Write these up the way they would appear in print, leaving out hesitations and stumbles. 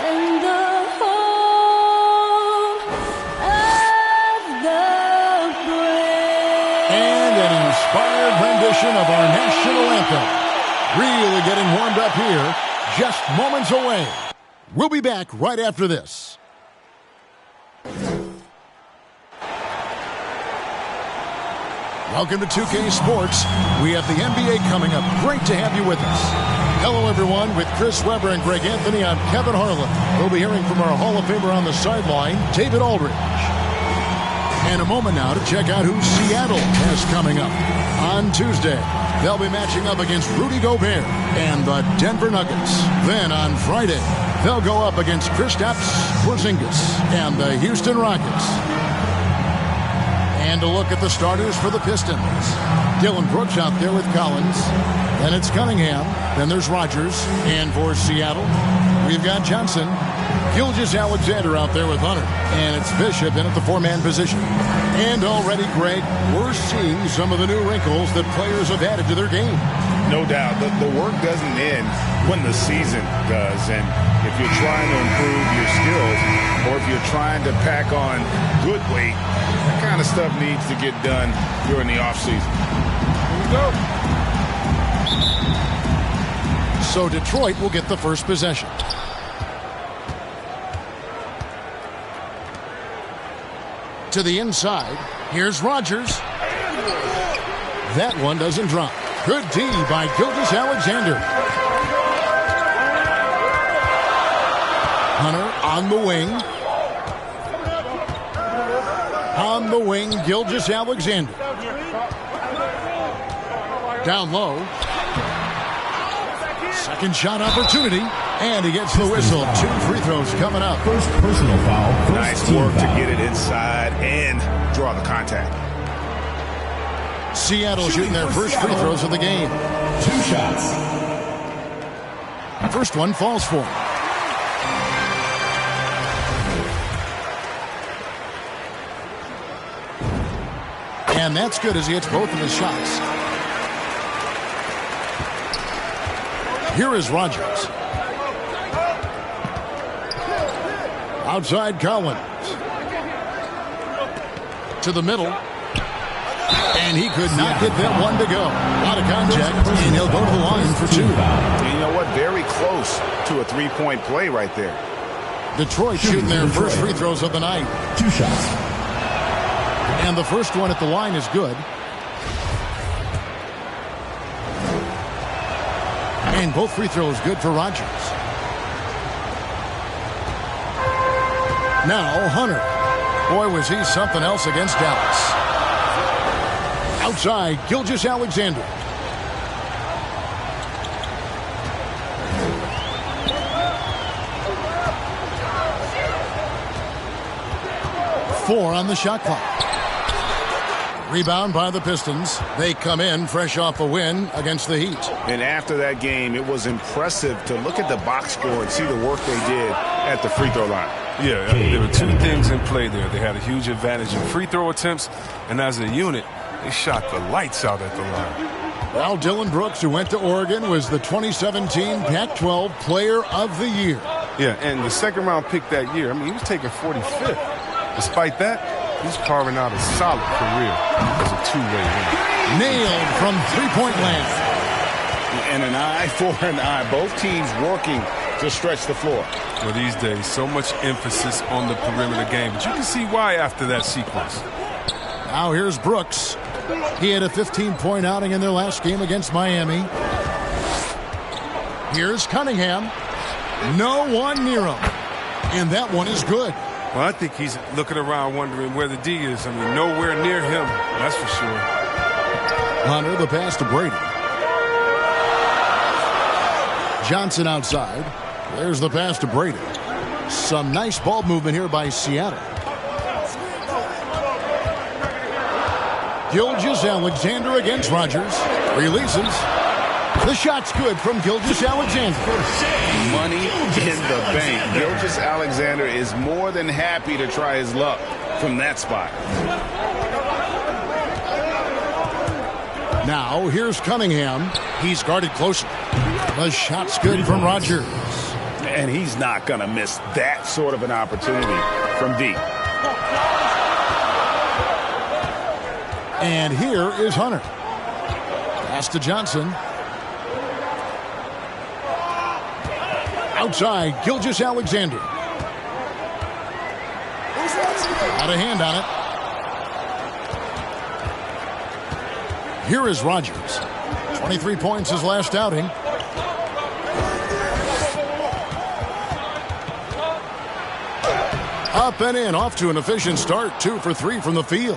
And the home of the brave. And an inspired rendition of our national anthem. Really getting warmed up here, just moments away. We'll be back right after this. Welcome to 2K Sports. We have the NBA coming up. Great to have you with us. Hello, everyone. With Chris Webber and Greg Anthony, I'm Kevin Harlan. We'll be hearing from our Hall of Famer on the sideline, David Aldridge. And a moment now to check out who Seattle has coming up. On Tuesday, they'll be matching up against Rudy Gobert and the Denver Nuggets. Then on Friday, they'll go up against Kristaps Porzingis and the Houston Rockets. And a look at the starters for the Pistons. Dylan Brooks out there with Collins. Then it's Cunningham. Then there's Rogers. And for Seattle, we've got Johnson. Gilgeous-Alexander out there with Hunter. And it's Bishop in at the four-man position. And already, Greg, we're seeing some of the new wrinkles that players have added to their game. No doubt. The work doesn't end when the season does. And if you're trying to improve your skills or if you're trying to pack on good weight, that kind of stuff needs to get done during the offseason. Here we go. So Detroit will get the first possession. To the inside. Here's Rogers. That one doesn't drop. Good D by Gilgeous-Alexander. Hunter on the wing. On the wing, Gilgeous-Alexander. Down low. Second shot opportunity. And he gets the whistle. 2 free throws coming up. First personal foul. Nice work to get it inside and draw the contact. Seattle shooting their first free throws of the game. 2 shots. First one falls for him. And that's good as he hits both of his shots. Here is Rogers. Outside Collins. To the middle. And he could not get that one to go. A lot of contact, and he'll go to the line for 2. And you know what? Very close to a three-point play right there. Detroit shooting their first free throws of the night. 2 shots. And the first one at the line is good. And both free throws good for Rogers. Now Hunter. Boy, was he something else against Dallas. Outside, Gilgeous-Alexander. Four on the shot clock. Rebound by the Pistons. They come in fresh off a win against the Heat. And after that game, it was impressive to look at the box score and see the work they did at the free throw line. Yeah, there were 2 things in play there. They had a huge advantage in free throw attempts, and as a unit, they shot the lights out at the line. Well, Dylan Brooks, who went to Oregon, was the 2017 Pac-12 Player of the Year. Yeah, and the second-round pick that year, I mean, he was taken 45th. Despite that, he's carving out a solid career as a two-way winner. Nailed from three-point land. And an eye for an eye. Both teams working to stretch the floor. Well, these days, so much emphasis on the perimeter game. But you can see why after that sequence. Now here's Brooks. He had a 15-point outing in their last game against Miami. Here's Cunningham. No one near him. And that one is good. Well, I think he's looking around wondering where the D is. I mean, nowhere near him, that's for sure. Hunter, the pass to Brady. Johnson outside. There's the pass to Brady. Some nice ball movement here by Seattle. Gilgeous-Alexander against Rogers. Releases. The shot's good from Gilgeous-Alexander. Money in the bank. Gilgeous-Alexander is more than happy to try his luck from that spot. Now, here's Cunningham. He's guarded closer. The shot's good from Rogers. And he's not going to miss that sort of an opportunity from deep. And here is Hunter. Pass to Johnson. Outside, Gilgeous-Alexander. Got a hand on it. Here is Rogers. 23 points his last outing. Up and in, off to an efficient start. 2 for 3 from the field.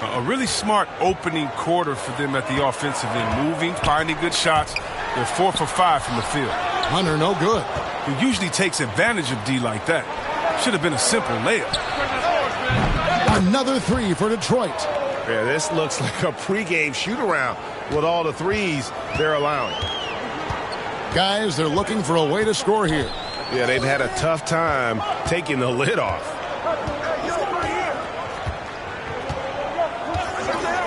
A really smart opening quarter for them at the offensive end. Moving, finding good shots. They're 4 for 5 from the field. Hunter, no good. He usually takes advantage of D like that. Should have been a simple layup. Another 3 for Detroit. Yeah, this looks like a pregame shoot-around with all the threes they're allowing. Guys, they're looking for a way to score here. Yeah, they've had a tough time taking the lid off.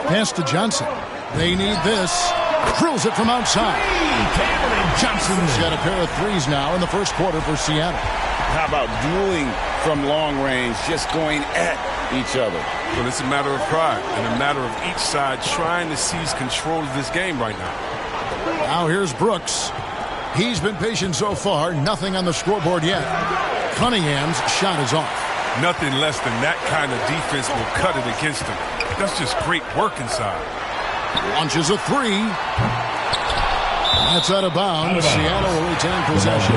Pass to Johnson. They need this. Drills it from outside. Johnson's got a pair of threes now in the first quarter for Seattle. How about dueling from long range, just going at each other? Well, it's a matter of pride and a matter of each side trying to seize control of this game right now. Now here's Brooks. He's been patient so far. Nothing on the scoreboard yet. Cunningham's shot is off. Nothing less than that kind of defense will cut it against him. That's just great work inside. Launches a 3. That's out of bounds. Seattle will retain possession.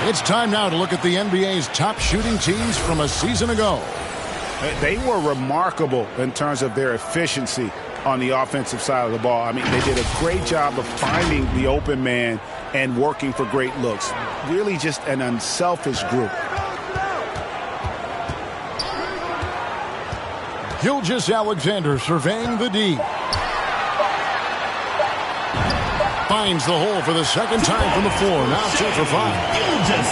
It's time now to look at the NBA's top shooting teams from a season ago. They were remarkable in terms of their efficiency on the offensive side of the ball. I mean, they did a great job of finding the open man and working for great looks. Really just an unselfish group. Gilgeous-Alexander surveying the D. Finds the hole for the second time from the floor. Now 2 for 5.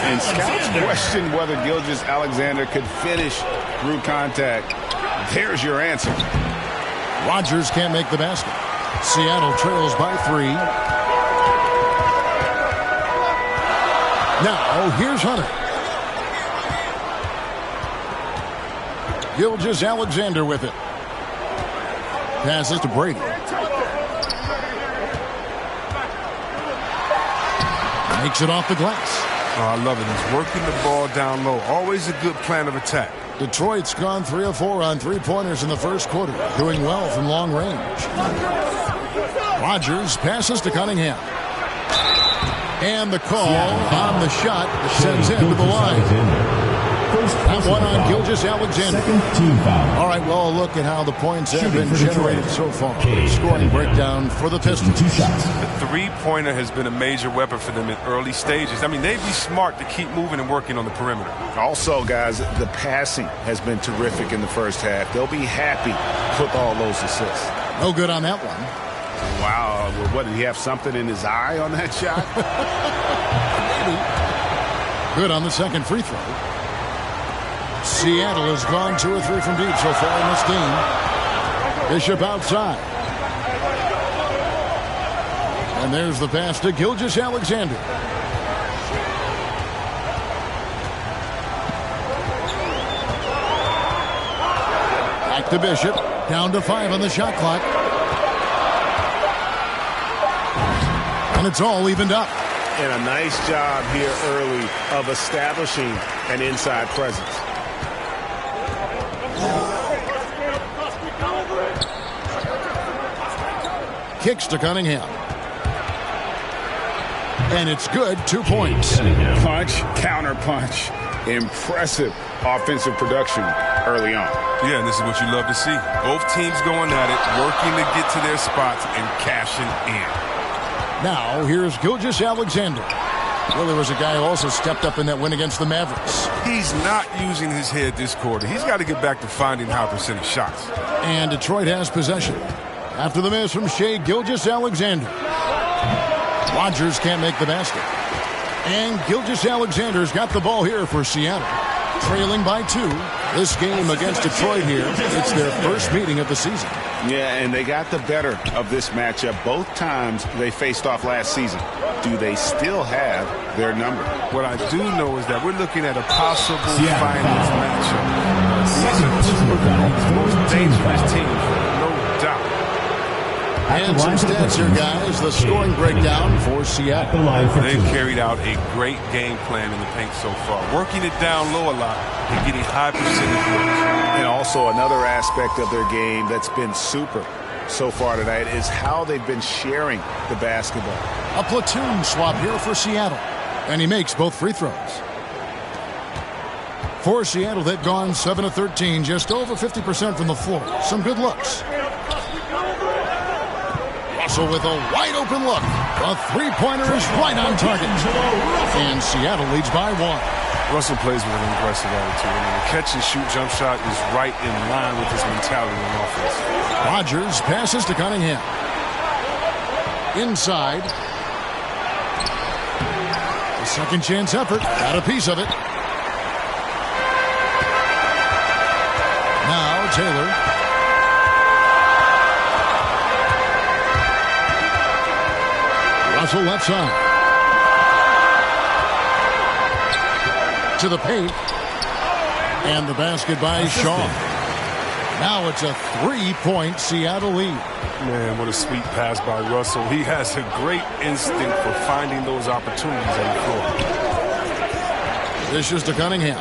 And scouts question whether Gilgeous-Alexander could finish through contact. There's your answer. Rogers can't make the basket. Seattle trails by 3. Now here's Hunter. Gilgeous-Alexander with it. Passes to Brady. Makes it off the glass. Oh, I love it. He's working the ball down low. Always a good plan of attack. Detroit's gone 3 of 4 on 3-pointers in the first quarter. Doing well from long range. Rogers passes to Cunningham. And the call on the shot sends him to the line. That one on Gilgeous-Alexander. All right, well, look at how the points have been generated so far. Scoring breakdown for the Pistons. The three-pointer has been a major weapon for them in early stages. I mean, they'd be smart to keep moving and working on the perimeter. Also, guys, the passing has been terrific in the first half. They'll be happy with all those assists. No good on that one. Wow, what, did he have something in his eye on that shot? Good on the second free throw. Seattle has gone 2 or 3 from deep so far in this game. Bishop outside. And there's the pass to Gilgeous-Alexander. Back to Bishop. Down to 5 on the shot clock. And it's all evened up. And a nice job here early of establishing an inside presence. Kicks to Cunningham. And it's good. 2 points. Punch, counter punch. Impressive offensive production early on. Yeah, and this is what you love to see. Both teams going at it, working to get to their spots and cashing in. Now, here's Gilgeous-Alexander. Well, there was a guy who also stepped up in that win against the Mavericks. He's not using his head this quarter. He's got to get back to finding high percentage shots. And Detroit has possession. After the miss from Shai Gilgeous-Alexander. Rogers can't make the basket. And Gilgeous-Alexander's got the ball here for Seattle. Trailing by 2. This game against Detroit here, it's their first meeting of the season. Yeah, and they got the better of this matchup both times they faced off last season. Do they still have their number? What I do know is that we're looking at a possible finals matchup. These are two of the most dangerous teams, no doubt. And some stats here, guys. The scoring breakdown for Seattle. They've carried out a great game plan in the paint so far, working it down low a lot and getting high percentage looks. And also another aspect of their game that's been super so far tonight is how they've been sharing the basketball. A platoon swap here for Seattle. And he makes both free throws. For Seattle, they've gone 7 of 13, just over 50% from the floor. Some good looks. Russell with a wide open look. A three-pointer is right on target. And Seattle leads by 1. Russell plays with an aggressive attitude. I mean, the catch-and-shoot jump shot is right in line with his mentality on offense. Rodgers passes to Cunningham. Inside. A second chance effort. Got a piece of it. Now Taylor. Russell left side. To the paint. And the basket by Shaw. Now it's a 3-point Seattle lead. Man, what a sweet pass by Russell. He has a great instinct for finding those opportunities on the floor. This is to Cunningham.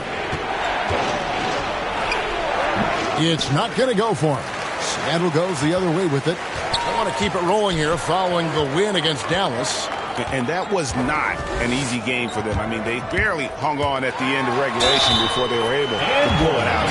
It's not going to go for him. Seattle goes the other way with it. I want to keep it rolling here following the win against Dallas. And that was not an easy game for them. I mean, they barely hung on at the end of regulation before they were able to pull it out.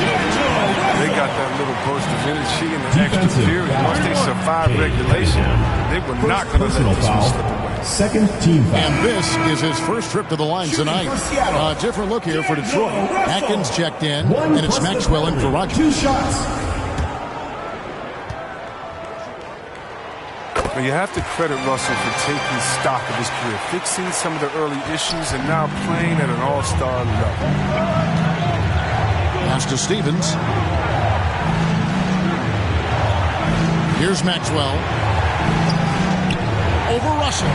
They got that little burst of energy in the extra period. Once they survived regulation, they were not going to let this one slip away. Second team foul. And this is his first trip to the line tonight. A different look here for Detroit. Atkins checked in, and it's Maxwell in for Rodgers. 2 shots. Now you have to credit Russell for taking stock of his career, fixing some of the early issues, and now playing at an all-star level. Pass to Stevens. Here's Maxwell. Over Russell.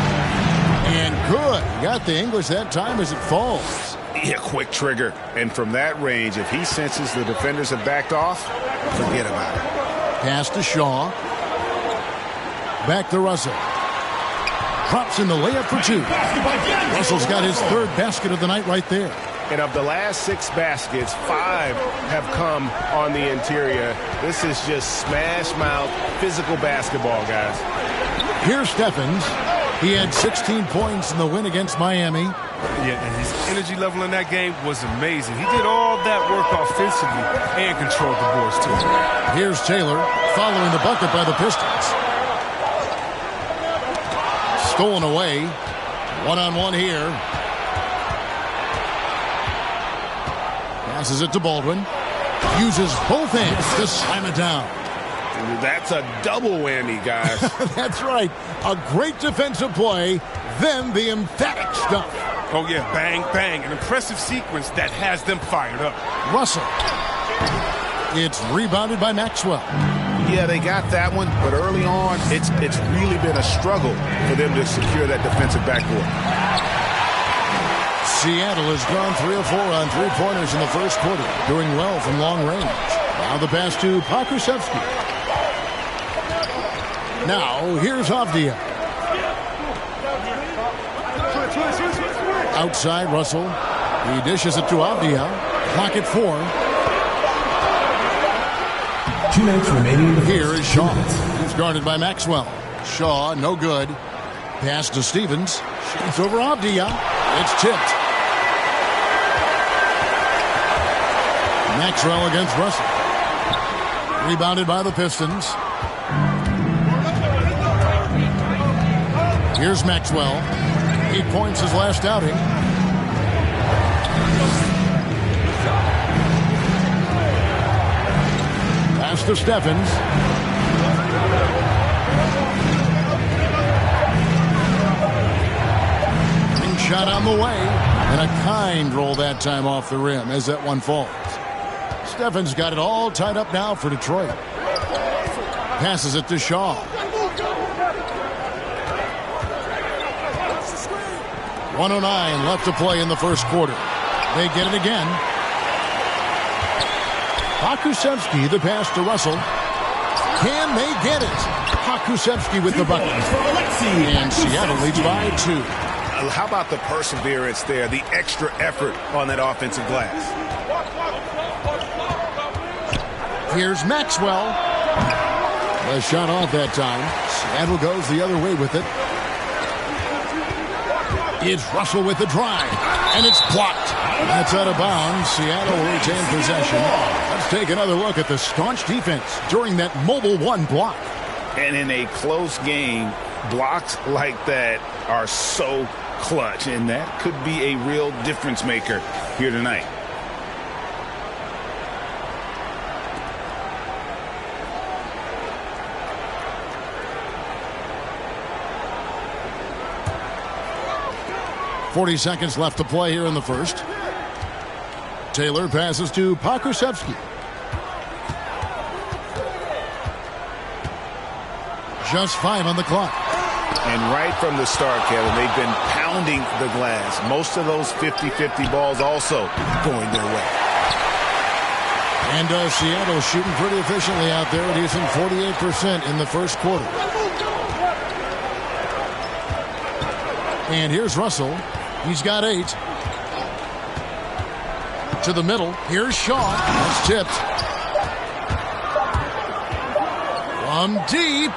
And good. Got the English that time as it falls. Yeah, quick trigger. And from that range, if he senses the defenders have backed off, forget about it. Pass to Shaw. Back to Russell. Drops in the layup for 2. Russell's got his 3rd basket of the night right there. And of the last 6 baskets, 5 have come on the interior. This is just smash mouth, physical basketball, guys. Here's Stephens. He had 16 points in the win against Miami. Yeah, and his energy level in that game was amazing. He did all that work offensively and controlled the boards, too. Here's Taylor following the bucket by the Pistons. Stolen away. One-on-one here. Passes it to Baldwin. Uses both hands to slam it down. That's a double whammy, guys. That's right. A great defensive play, then the emphatic stuff. Oh, yeah, bang, bang. An impressive sequence that has them fired up. Russell. It's rebounded by Maxwell. Yeah, they got that one, but early on, it's really been a struggle for them to secure that defensive backboard. Seattle has gone 3 of 4 on 3-pointers in the first quarter, doing well from long range. Now the pass to Pokusevski. Now here's Avdia. Outside Russell. He dishes it to Avdia. Clock at 4. 2 minutes remaining in the Here first. is Shaw. He's guarded by Maxwell. Shaw, no good. Pass to Stevens. Shoots over Avdia. It's tipped. Maxwell against Russell. Rebounded by the Pistons. Here's Maxwell. 8 points his last outing. Pass to Stephens. Shot on the way. And a kind roll that time off the rim as that one falls. Stephens got it all tied up now for Detroit. passes it to Shaw. 1:09 left to play in the first quarter. They get it again. Pokusevski, the pass to Russell. Can they get it? Pokusevski with the bucket. And Seattle leads by 2. How about the perseverance there, the extra effort on that offensive glass? Here's Maxwell. The shot off that time. Seattle goes the other way with it. It's Russell with the drive, and it's blocked. That's out of bounds. Seattle will retain possession. Let's take another look at the staunch defense during that mobile 1 block. And in a close game, blocks like that are so clutch, and that could be a real difference maker here tonight. .40 seconds left to play here in the first. Taylor passes to Pokusevski. Just 5 on the clock. And right from the start, Kevin, they've been pounding the glass. Most of those 50-50 balls also going their way. And Seattle shooting pretty efficiently out there, reducing 48% in the first quarter. And here's Russell. He's got 8. To the middle. Here's Shaw. That's tipped. From deep.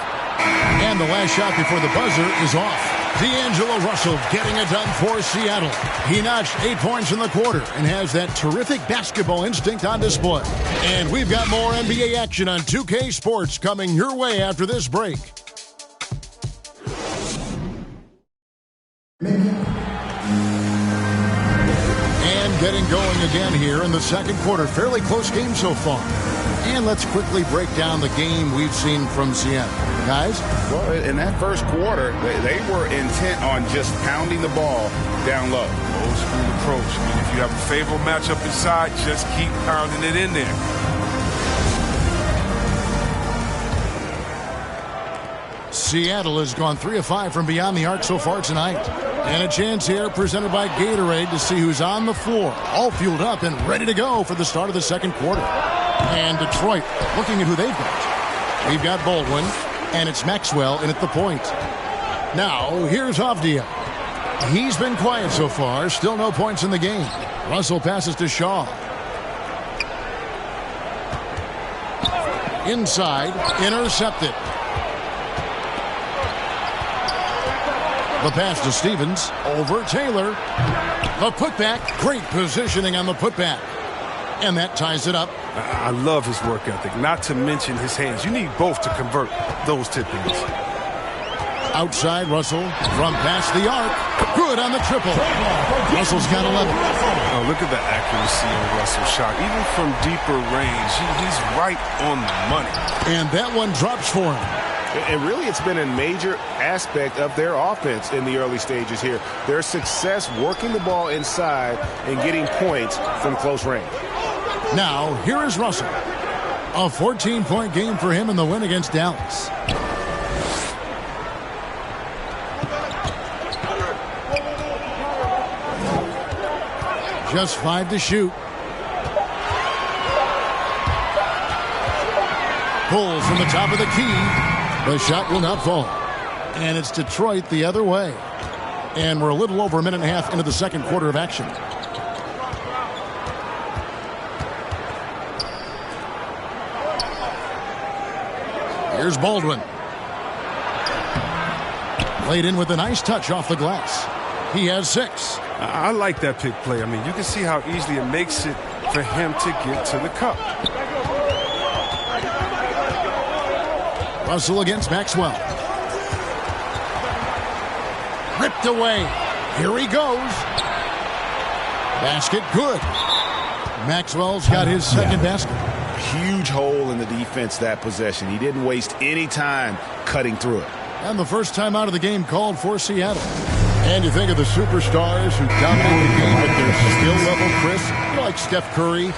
And the last shot before the buzzer is off. D'Angelo Russell getting it done for Seattle. He notched 8 points in the quarter and has that terrific basketball instinct on display. And we've got more NBA action on 2K Sports coming your way after this break. And getting going again here in the second quarter. Fairly close game so far. And let's quickly break down the game we've seen from Seattle. Guys? Well, in that first quarter, they were intent on just pounding the ball down low. Old school approach. I mean, if you have a favorable matchup inside, just keep pounding it in there. Seattle has gone 3 of 5 from beyond the arc so far tonight. And a chance here presented by Gatorade to see who's on the floor. All fueled up and ready to go for the start of the second quarter. And Detroit looking at who they've got. We've got Baldwin, and it's Maxwell in at the point. Now, here's Avdia. He's been quiet so far. Still no points in the game. Russell passes to Shaw. Inside, intercepted. The pass to Stevens, over Taylor. The putback, great positioning on the putback. And that ties it up. I love his work ethic, not to mention his hands. You need both to convert those tip-ins. Outside, Russell from past the arc. Good on the triple. Russell's got 11. Oh, look at the accuracy on Russell's shot. Even from deeper range, he's right on the money. And that one drops for him. And really, it's been a major aspect of their offense in the early stages here. Their success working the ball inside and getting points from close range. Now, here is Russell. A 14-point game for him in the win against Dallas. Just 5 to shoot. Pulls from the top of the key. The shot will not fall. And it's Detroit the other way. And we're a little over a minute and a half into the second quarter of action. Here's Baldwin. Laid in with a nice touch off the glass. He has 6. I like that pick play. I mean, you can see how easily it makes it for him to get to the cup. Russell against Maxwell. Ripped away. Here he goes. Basket good. Maxwell's got his second basket. Huge hole in the defense that possession. He didn't waste any time cutting through it. And the first time out of the game called for Seattle. And you think of the superstars who dominate the game with their skill level, Chris, like Steph Curry,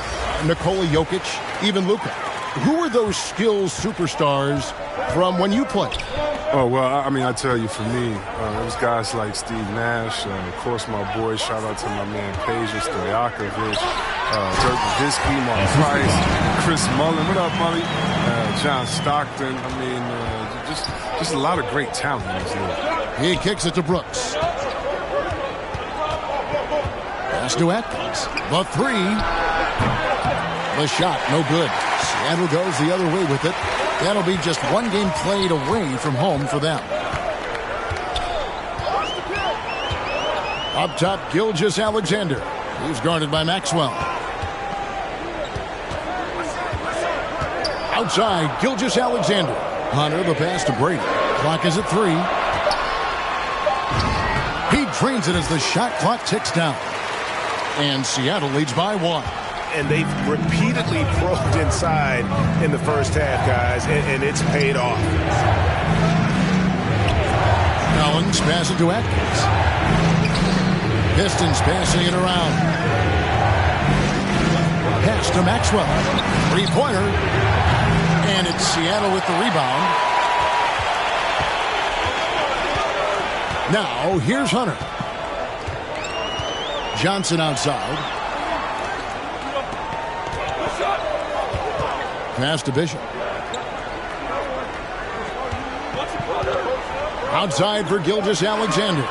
Nikola Jokic, even Luka. who are those skills superstars from when you played? Oh, well, I mean, I tell you, for me, it was guys like Steve Nash, of course, my boys. Shout out to my man, Peja Stojakovic, Dirk Nowitzki, Mark Price, Chris Mullin. What up, Mully? John Stockton. I mean, just a lot of great talent in this league. He kicks it to Brooks. Pass to Atkins. The three. The shot, no good. Seattle goes the other way with it. That'll be just one game played away from home for them. Up top, Gilgeous Alexander. He's guarded by Maxwell. Outside, Gilgeous Alexander. Hunter, the pass to Brady. Clock is at 3. He drains it as the shot clock ticks down. And Seattle leads by 1. And they've repeatedly probed inside in the first half, guys, and it's paid off. Collins passes to Atkins. Pistons passing it around. Pass to Maxwell. Three-pointer. And it's Seattle with the rebound. Now, here's Hunter. Johnson outside. Pass to Bishop. Outside for Gilgeous Alexander.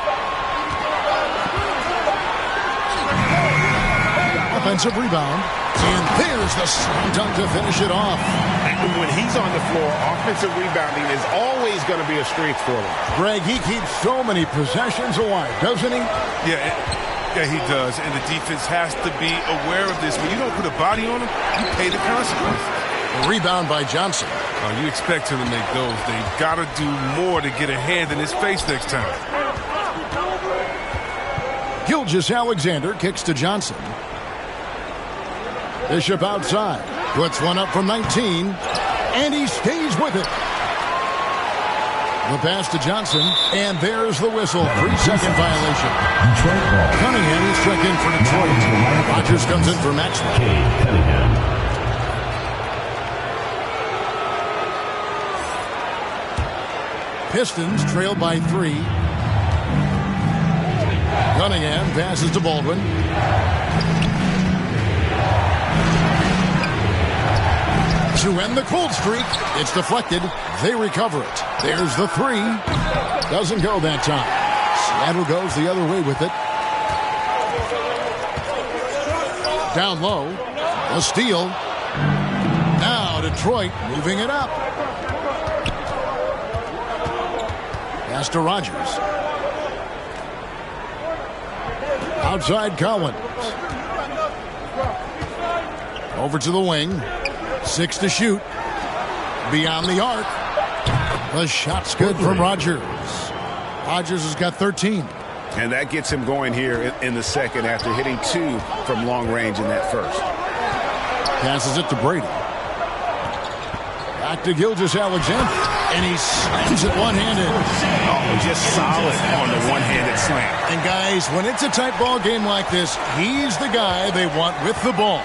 Offensive rebound. And there's the slam dunk to finish it off. And when he's on the floor, offensive rebounding is always going to be a strength for him. Greg, he keeps so many possessions alive, doesn't he? Yeah, he does. And the defense has to be aware of this. When you don't put a body on him, you pay the consequences. A rebound by Johnson. You expect him to make those. They've got to do more to get a hand in his face next time. Gilgeous Alexander kicks to Johnson. Bishop outside. Puts one up from 19. And he stays with it. The pass to Johnson. And there's the whistle. 3-second violation. Cunningham is struck in for Detroit. Rodgers comes in for Maxwell. Pistons trail by 3. Cunningham passes to Baldwin. To end the cold streak, it's deflected. They recover it. There's the 3. Doesn't go that time. Seattle goes the other way with it. Down low. A steal. Now Detroit moving it up. Pass to Rodgers. Outside Collins. Over to the wing. 6 to shoot. Beyond the arc. The shot's good from Rodgers. Rodgers has got 13. And that gets him going here in the second after hitting 2 from long range in that first. Passes it to Brady. Back to Gilgeous Alexander. And he slams it one-handed. Oh, just solid on the one-handed slam. And guys, when it's a tight ball game like this, he's the guy they want with the ball.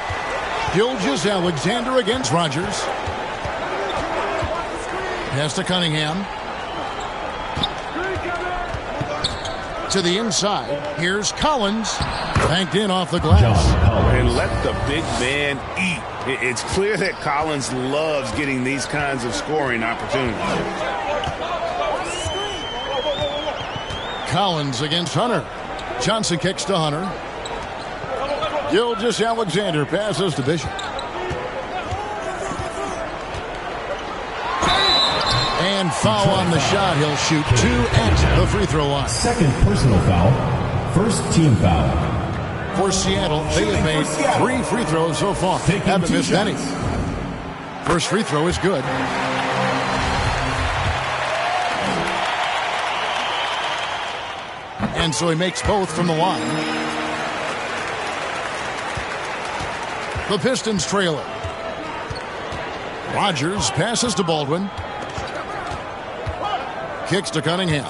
Gilgeous Alexander against Rodgers. Pass to Cunningham. To the inside. Here's Collins. Banked in off the glass. And let the big man eat. It's clear that Collins loves getting these kinds of scoring opportunities. Collins against Hunter. Johnson kicks to Hunter. Gilgeous Alexander passes to Bishop. And foul on the shot. He'll shoot 2 at the free throw line. Second personal foul. First team foul. For Seattle, they have made 3 free throws so far. Haven't missed any. First free throw is good. And so he makes both from the line. The Pistons trail it. Rodgers passes to Baldwin. Kicks to Cunningham.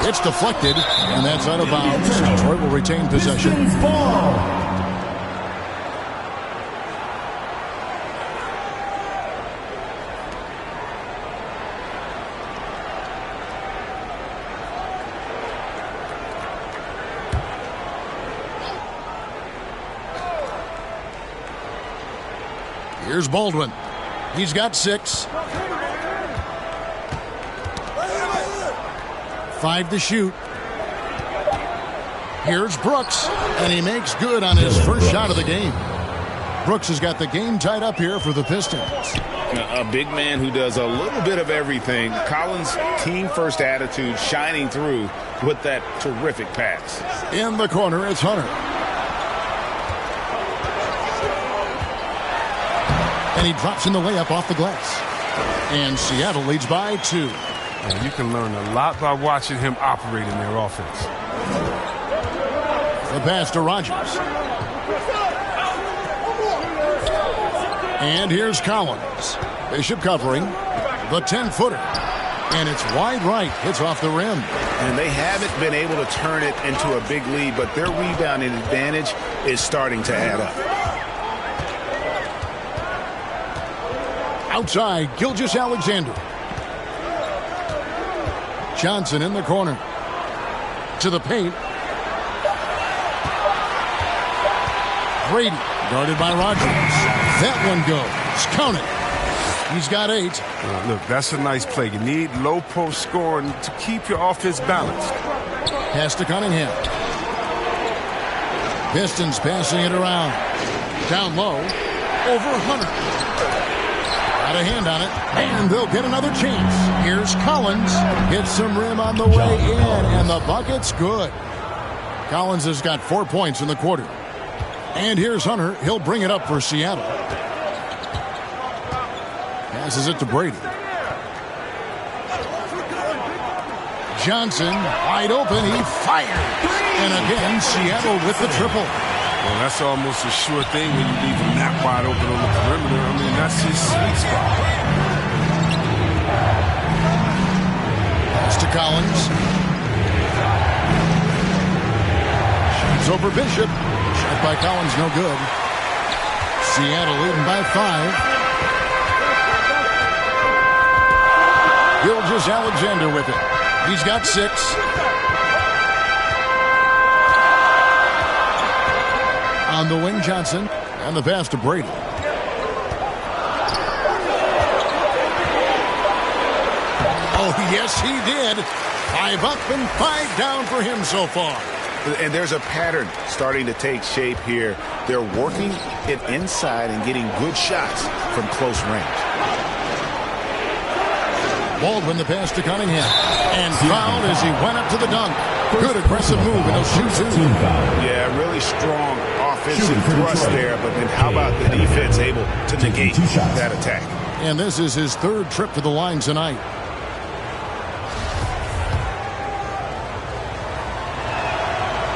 It's deflected, and that's out of bounds. Detroit will retain possession. Here's Baldwin. He's got 6. 5 to shoot. Here's Brooks, and he makes good on his first shot of the game. Brooks has got the game tied up here for the Pistons. A big man who does a little bit of everything. Collins' team-first attitude shining through with that terrific pass. In the corner, it's Hunter. And he drops in the layup off the glass. And Seattle leads by 2. And you can learn a lot by watching him operate in their offense. The pass to Rogers. And here's Collins. Bishop covering. The 10-footer. And it's wide right. It's off the rim. And they haven't been able to turn it into a big lead, but their rebounding advantage is starting to add up. Outside, Gilgeous-Alexander. Johnson in the corner. To the paint. Brady, guarded by Rogers. That one goes. Count it. He's got 8. Look, that's a nice play. You need low post scoring to keep your offense balanced. Pass to Cunningham. Pistons passing it around. Down low. Over Hunter. Got a hand on it. And they'll get another chance. Here's Collins. Hits some rim on the way in. And the bucket's good. Collins has got 4 points in the quarter. And here's Hunter. He'll bring it up for Seattle. Passes it to Brady. Johnson, wide open. He fired. And again, Seattle with the triple. Well, that's almost a sure thing when you leave him that wide open on the perimeter. I mean, that's his sweet spot. Pass to Collins. Shoots over Bishop. Shot by Collins, no good. Seattle leading by 5. Gilgeous-Alexander with it. He's got 6. On the wing, Johnson. And the pass to Brady. Oh, yes, he did. 5 up and 5 down for him so far. And there's a pattern starting to take shape here. They're working it inside and getting good shots from close range. Baldwin, the pass to Cunningham. And fouled as he went up to the dunk. Good aggressive move, and he'll shoot 2. Yeah, really strong offensive thrust there, but then how about the defense able to negate that attack? And this is his 3rd trip to the line tonight.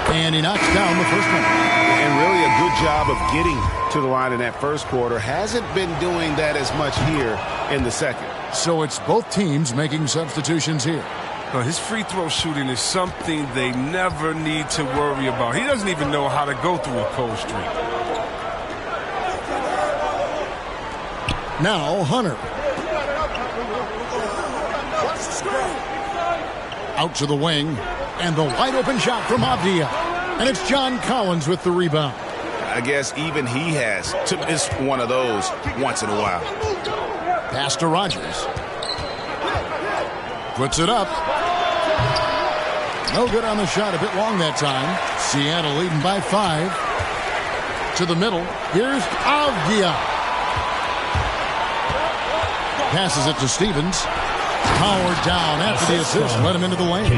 And he knocks down the first one. And really a good job of getting to the line in that first quarter. Hasn't been doing that as much here in the second. So it's both teams making substitutions here. Well, his free throw shooting is something they never need to worry about. He doesn't even know how to go through a cold streak. Now Hunter. Out to the wing. And the wide open shot from Avdia. And it's John Collins with the rebound. I guess even he has to miss one of those once in a while. Pass to Rogers. Puts it up. No good on the shot. A bit long that time. Seattle leading by 5. To the middle. Here's Avdia. Passes it to Stevens. Powered down after the assist. Let him into the lane.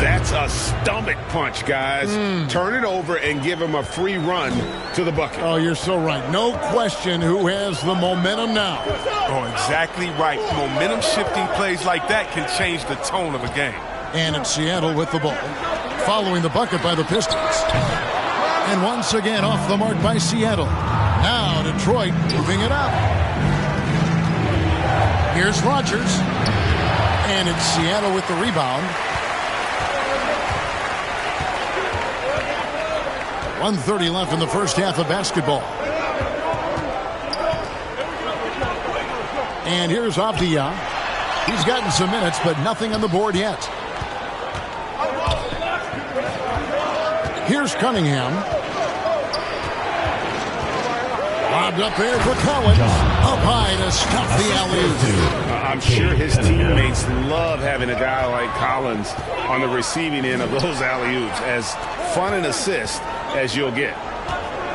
That's a stomach punch, guys. Turn it over and give him a free run to the bucket. Oh, you're so right. No question who has the momentum now. Oh, exactly right. Momentum shifting plays like that can change the tone of a game. And it's Seattle with the ball. Following the bucket by the Pistons. And once again off the mark by Seattle. Now Detroit moving it up. Here's Rogers. And it's Seattle with the rebound. 1:30 left in the first half of basketball. And here's Avdia. He's gotten some minutes, but nothing on the board yet. Here's Cunningham. Lob Lobbed up there for Collins. Up high to stop the alley-oop. I'm sure his teammates love having a guy like Collins on the receiving end of those alley-oops. As fun an assist as you'll get.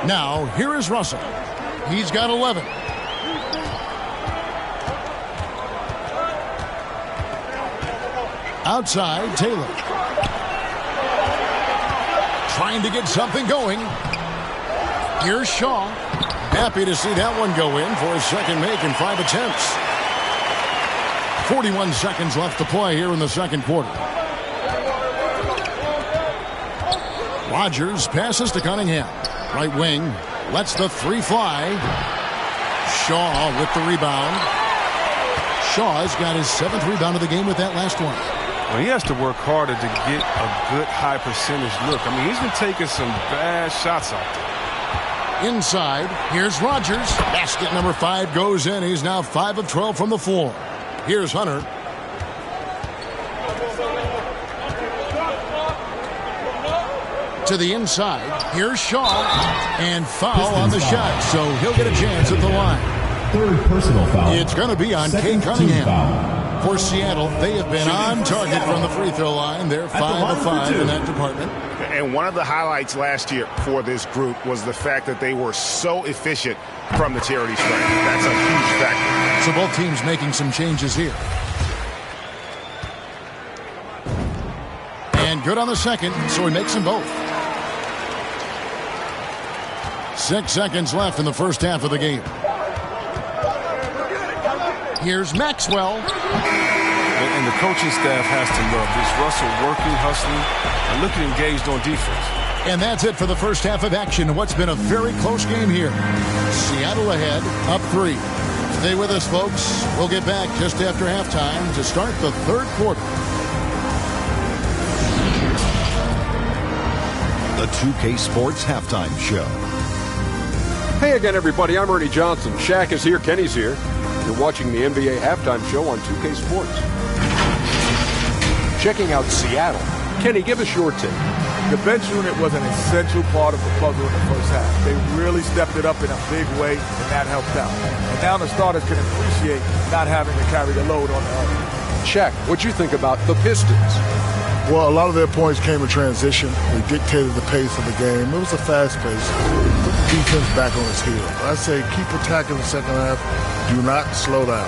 Now, here is Russell. He's got 11. Outside, Taylor. Trying to get something going. Here's Shaw. Happy to see that one go in for his second make in 5 attempts. 41 seconds left to play here in the second quarter. Rodgers passes to Cunningham. Right wing. Lets the three fly. Shaw with the rebound. Shaw's got his 7th rebound of the game with that last one. Well, he has to work harder to get a good high percentage look. I mean, he's been taking some bad shots out there. Inside, here's Rodgers. Basket number 5 goes in. He's now 5 of 12 from the floor. Here's Hunter. To the inside. Here's Shaw. And foul on the shot, so he'll get a chance at the line. 3rd personal foul. It's going to be on Kate Cunningham. For Seattle, they have been on target from the free throw line. They're 5 of 5 in that department. And one of the highlights last year for this group was the fact that they were so efficient from the charity stripe. That's a huge factor. So both teams making some changes here. And good on the second, so he makes them both. 6 seconds left in the first half of the game. Here's Maxwell. And the coaching staff has to love this. Russell working, hustling, and looking engaged on defense. And that's it for the first half of action. What's been a very close game here. Seattle ahead, up 3. Stay with us, folks. We'll get back just after halftime to start the third quarter. The 2K Sports Halftime Show. Hey again, everybody. I'm Ernie Johnson. Shaq is here. Kenny's here. You're watching the NBA Halftime Show on 2K Sports. Checking out Seattle. Kenny, give us your take. The bench unit was an essential part of the puzzle in the first half. They really stepped it up in a big way, and that helped out. And now the starters can appreciate not having to carry the load on the other. Shaq, what you think about the Pistons? Well, a lot of their points came in transition. They dictated the pace of the game. It was a fast pace. Put the defense back on its heels. I say keep attacking the second half. Do not slow down.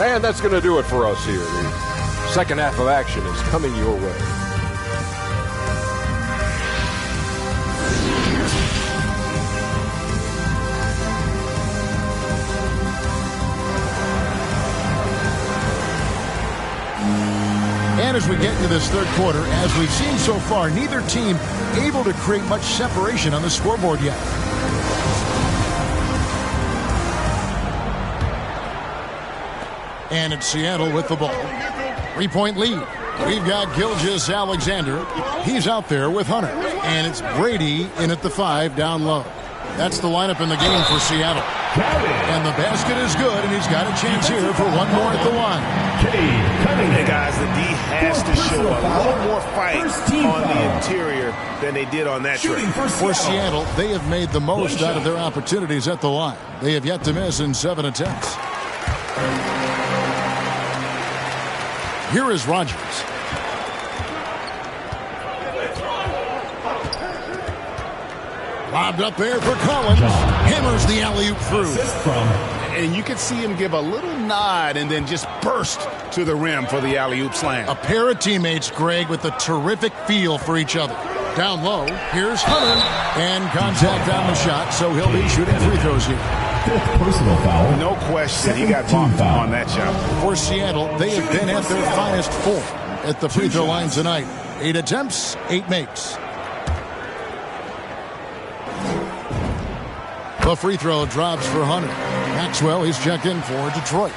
And that's going to do it for us here. The second half of action is coming your way. And as we get into this third quarter, as we've seen so far, neither team able to create much separation on the scoreboard yet. And it's Seattle with the ball. 3-point lead. We've got Gilgeous-Alexander. He's out there with Hunter. And it's Brady in at the 5 down low. That's the lineup in the game for Seattle. And the basket is good, and he's got a chance here for one more at the line. Hey, guys, the D has to show a little more fight on the interior than they did on that trip. For Seattle, they have made the most out of their opportunities at the line. They have yet to miss in 7 attempts. Here is Rodgers. Lobbed up there for Collins. Hammers the alley-oop through. And you could see him give a little nod and then just burst to the rim for the alley-oop slam. A pair of teammates, Greg, with a terrific feel for each other. Down low, here's Hunter. And contact on the shot, so he'll be shooting free throws here. 5th personal foul. No question, he got bumped on that shot. For Seattle, they have been at their finest form at the free throw line tonight. 8 attempts, 8 makes. The free throw drops for Hunter. Maxwell, he's checked in for Detroit.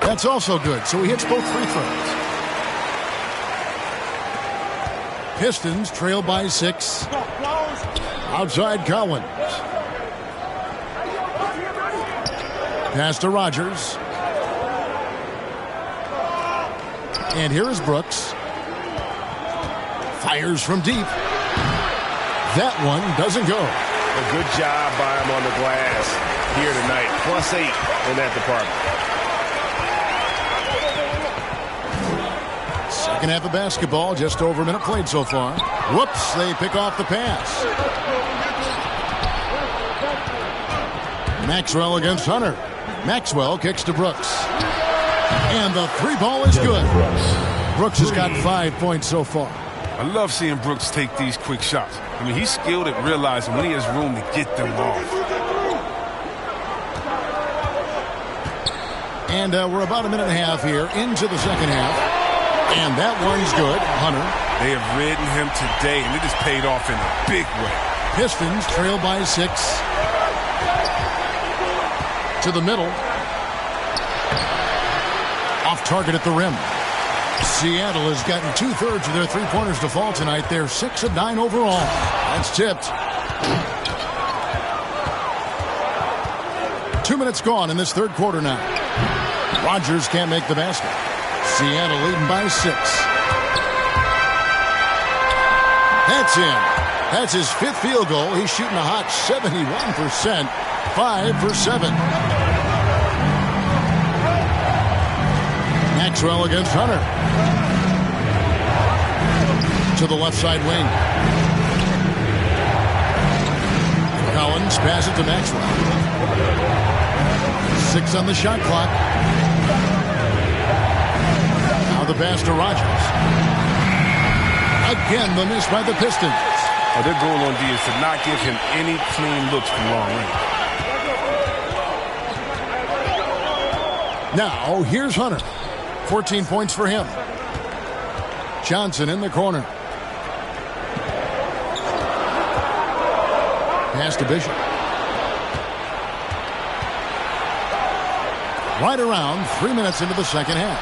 That's also good, so he hits both free throws. Pistons trail by 6. Outside Collins. Pass to Rodgers. And here is Brooks. Fires from deep. That one doesn't go. A good job by him on the glass here tonight. +8 in that department. Second half of basketball, just over a minute played so far. Whoops, they pick off the pass. Maxwell against Hunter. Maxwell kicks to Brooks. And the three ball is good. Brooks has got 5 points so far. I love seeing Brooks take these quick shots. I mean, he's skilled at realizing when he has room to get them off. And we're about a minute and a half here into the second half. And that one's good. Hunter. They have ridden him today, and it has paid off in a big way. Pistons trail by 6. To the middle. Off target at the rim. Seattle has gotten 2/3 of their three-pointers to fall tonight. They're 6 of 9 overall. That's tipped. 2 minutes gone in this third quarter now. Rogers can't make the basket. Seattle leading by 6. That's in. That's his 5th field goal. He's shooting a hot 71%. 5 for 7. Maxwell against Hunter. To the left side wing. Collins passes to Maxwell. 6 on the shot clock. Now the pass to Rogers. Again, the miss by the Pistons. Oh, their goal on D is to not give him any clean looks from long range. Now, here's Hunter. 14 points for him. Johnson in the corner. Pass to Bishop. Right around 3 minutes into the second half.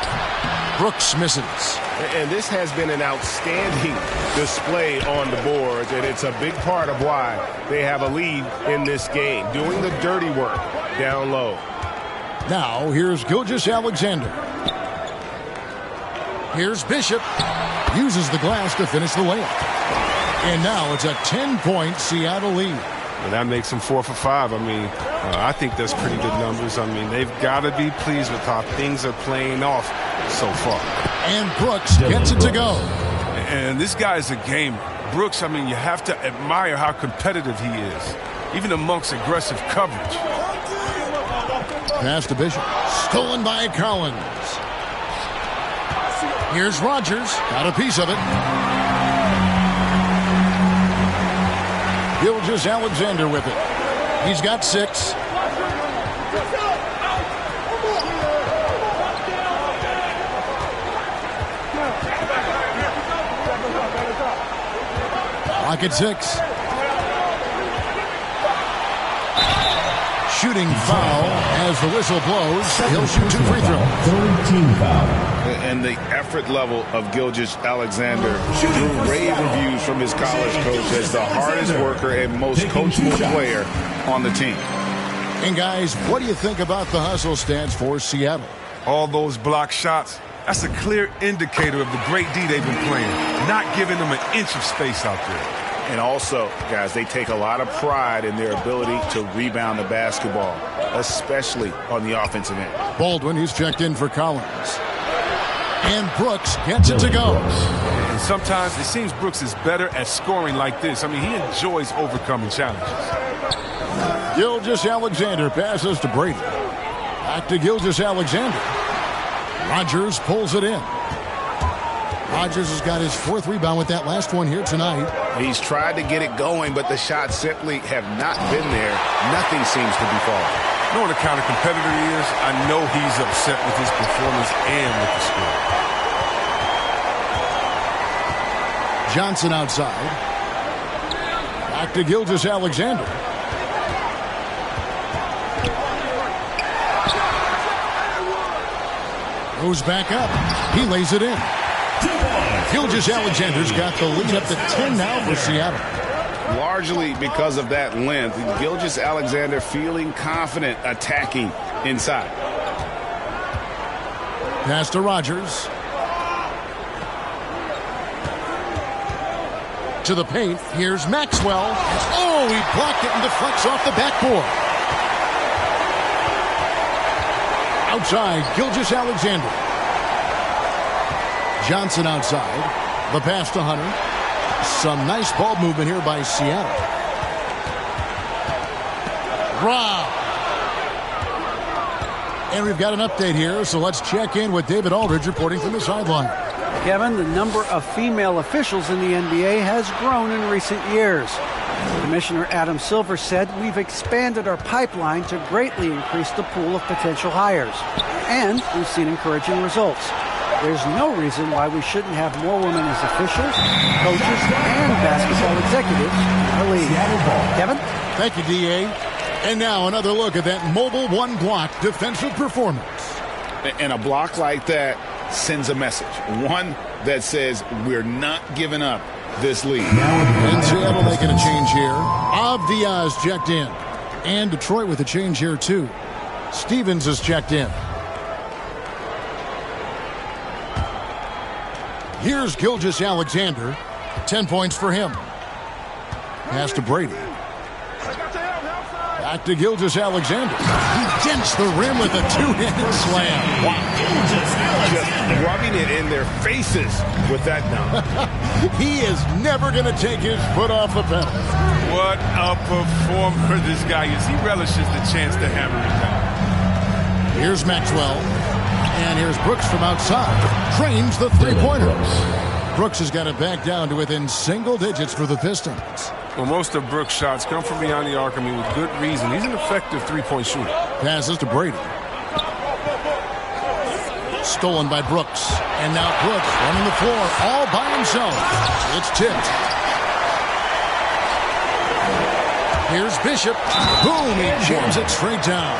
Brooks misses. And this has been an outstanding display on the boards, and it's a big part of why they have a lead in this game, doing the dirty work down low. Now, here's Gilgeous-Alexander. Here's Bishop. Uses the glass to finish the layup. And now it's a 10-point Seattle lead. And that makes them 4 for 5. I mean, I think that's pretty good numbers. I mean, they've got to be pleased with how things are playing off so far. And Brooks gets it to go. And this guy is a gamer. Brooks, I mean, you have to admire how competitive he is, even amongst aggressive coverage. Pass to Bishop. Stolen by Collins. Here's Rogers. Got a piece of it. Gilgeous-Alexander with it. He's got 6. Clock at 6. Shooting foul as the whistle blows. He'll shoot 2 free throws. Third team foul. And the effort level of Gilgeous-Alexander drew rave reviews from his college coach as the hardest worker and most coachable player on the team. And guys, what do you think about the hustle stats for Seattle? All those block shots, that's a clear indicator of the great D they've been playing, not giving them an inch of space out there. And also, guys, they take a lot of pride in their ability to rebound the basketball, especially on the offensive end. Baldwin, who's checked in for Collins. And Brooks gets it to go. And sometimes it seems Brooks is better at scoring like this. I mean, he enjoys overcoming challenges. Gilgeous-Alexander passes to Brady. Back to Gilgeous-Alexander. Rogers pulls it in. Rogers has got his 4th rebound with that last one here tonight. He's tried to get it going, but the shots simply have not been there. Nothing seems to be falling. Knowing the kind of competitor he is, I know he's upset with his performance and with the score. Johnson outside. Back to Gilgeous-Alexander. Goes back up. He lays it in. Gilgeous-Alexander's got the lead up to 10 now for Seattle. Largely because of that length, Gilgeous-Alexander feeling confident attacking inside. Pass to Rogers. To the paint. Here's Maxwell. Oh, he blocked it and deflects off the backboard. Outside, Gilgeous-Alexander. Johnson outside. The pass to Hunter. Some nice ball movement here by Seattle. Rob. And we've got an update here, so let's check in with David Aldridge reporting from the sideline. Kevin, the number of female officials in the NBA has grown in recent years. Commissioner Adam Silver said, "We've expanded our pipeline to greatly increase the pool of potential hires, and we've seen encouraging results. There's no reason why we shouldn't have more women as officials, coaches, and basketball executives in the league." Kevin? Thank you, D.A. And now another look at that mobile one-block defensive performance. And a block like that sends a message. One that says we're not giving up this lead. And Seattle making a change here. Avdia's checked in. And Detroit with a change here, too. Stevens is checked in. Here's Gilgeous-Alexander. 10 points for him. Pass to Brady. Back to Gilgeous-Alexander. He dents the rim with a two-handed slam. Wow. Just rubbing it in their faces with that dunk. He is never going to take his foot off the pedal. What a performer this guy is. He relishes the chance to hammer it down. Here's Maxwell. And here's Brooks from outside. Trains the three-pointer. Brooks has got it back down to within single digits for the Pistons. Well, most of Brooks' shots come from beyond the arc, with good reason. He's an effective three-point shooter. Passes to Brady. Stolen by Brooks. And now Brooks running the floor all by himself. It's tipped. Here's Bishop. Boom, he jams it straight down.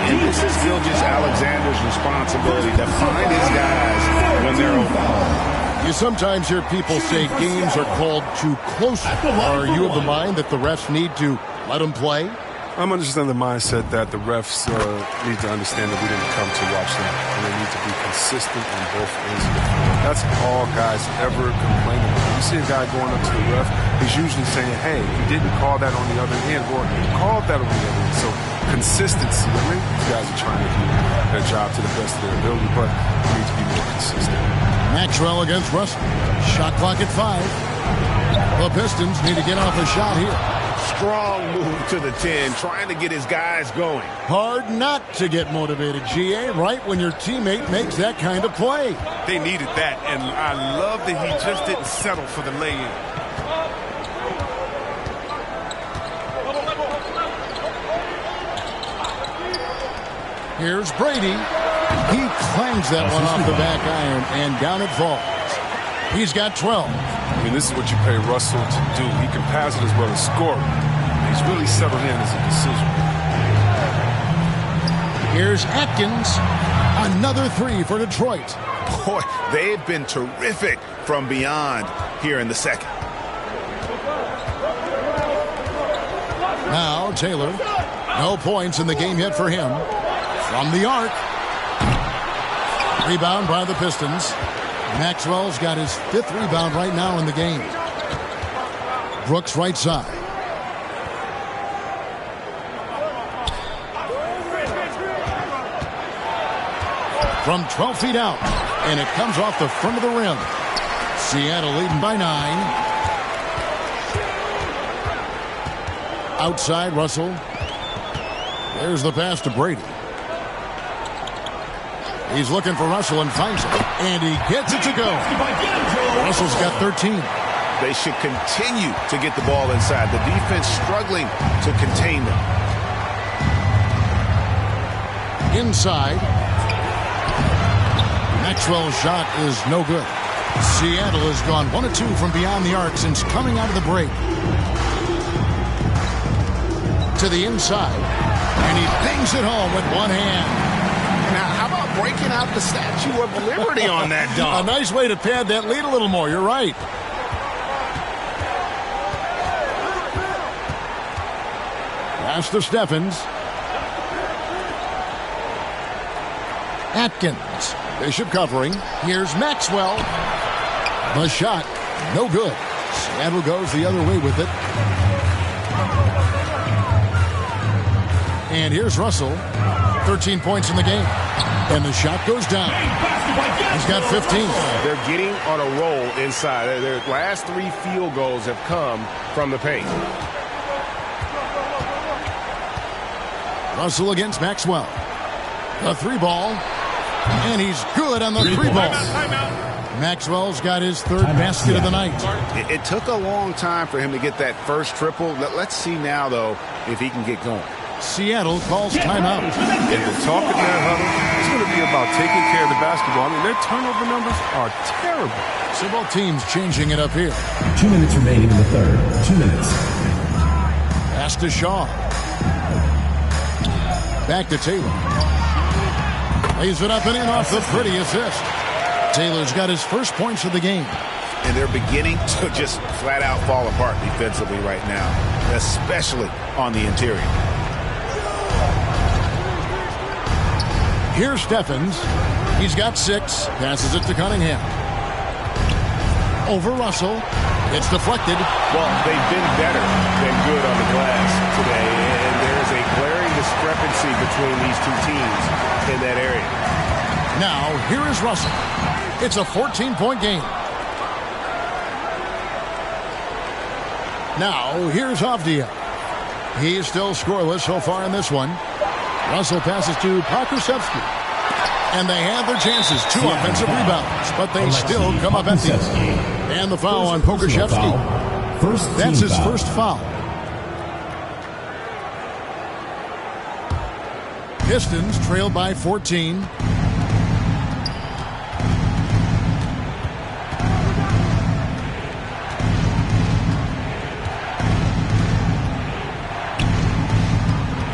And this is Gilgeous-Alexander's responsibility to find his guys when they're open. You sometimes hear people say games are called too close. Are you of the mind that the refs need to let them play? I'm understanding the mindset that the refs need to understand that we didn't come to watch them, and they need to be consistent on both ends of the floor. That's all guys ever complain about. You see a guy going up to the ref, he's usually saying, "Hey, you didn't call that on the other end," or "You called that on the other end." So consistency. I mean, these guys are trying to do their job to the best of their ability, but they need to be more consistent. Maxwell against Russell. Shot clock at 5. The Pistons need to get off a shot here. Strong move to the 10, trying to get his guys going. Hard not to get motivated, GA, right when your teammate makes that kind of play. They needed that, and I love that he just didn't settle for the lay-in. Here's Brady. He clangs that one off the back iron, and down it falls. He's got 12. I mean, this is what you pay Russell to do. He can pass it as well as score. He's really settled in as a decision. Here's Atkins. Another 3 for Detroit. Boy, they've been terrific from beyond here in the second. Now Taylor. No points in the game yet for him. From the arc. Rebound by the Pistons. Maxwell's got his 5th rebound right now in the game. Brooks right side. From 12 feet out. And it comes off the front of the rim. Seattle leading by 9. Outside Russell. There's the pass to Brady. He's looking for Russell and finds it. And he gets it to go. Russell's got 13. They should continue to get the ball inside. The defense struggling to contain them. Inside. Maxwell's shot is no good. Seattle has gone 1 of 2 from beyond the arc since coming out of the break. To the inside. And he bangs it home with one hand. Now, how about breaking out the Statue of Liberty on that dunk? A nice way to pad that lead a little more. You're right. Pass to Steffens. Atkins. Bishop covering. Here's Maxwell. The shot, no good. Seattle goes the other way with it. And here's Russell. 13 points in the game. And the shot goes down. He's got 15. They're getting on a roll inside. Their last 3 field goals have come from the paint. Russell against Maxwell. The 3-ball. And he's good on the 3-ball. Maxwell's got his 3rd basket of the night. It took a long time for him to get that first triple. Let's see now, though, if he can get going. Seattle calls timeout. And the talk in there, huddle, it's going to be about taking care of the basketball. I mean, their turnover numbers are terrible. So both teams changing it up here. 2 minutes remaining in the third. 2 minutes. Pass to Shaw. Back to Taylor. Lays it up and in off the pretty assist. Taylor's got his first points of the game. And they're beginning to just flat out fall apart defensively right now, especially on the interior. Here's Steffens. He's got 6. Passes it to Cunningham. Over Russell. It's deflected. Well, they've been better than good on the glass today, and there's a glaring discrepancy between these 2 teams in that area. Now, here is Russell. It's a 14-point game. Now, here's Avdia. He's still scoreless so far in this one. Russell passes to Pokusevski. And they have their chances. 2 offensive rebounds, but they still come up empty. And the foul on Pokusevski. That's his first foul. Pistons trail by 14.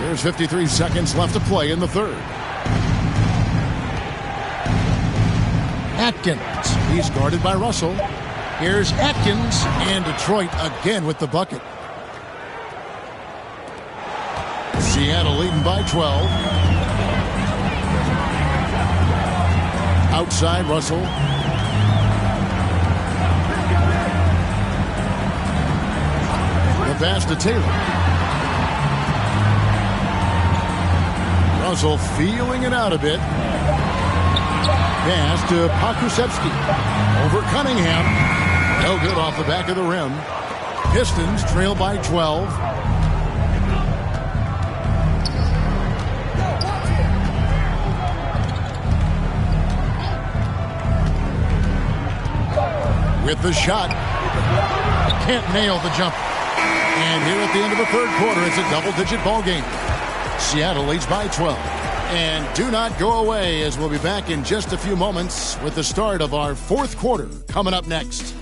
There's 53 seconds left to play in the third. Atkins. He's guarded by Russell. Here's Atkins, and Detroit again with the bucket. Seattle leading by 12. Outside Russell. The pass to Taylor. Russell feeling it out a bit. Pass to Pokusevski. Over Cunningham. No good off the back of the rim. Pistons trail by 12. With the shot. Can't nail the jumper. And here at the end of the third quarter, it's a double-digit ball game. Seattle leads by 12. And do not go away, as we'll be back in just a few moments with the start of our fourth quarter coming up next.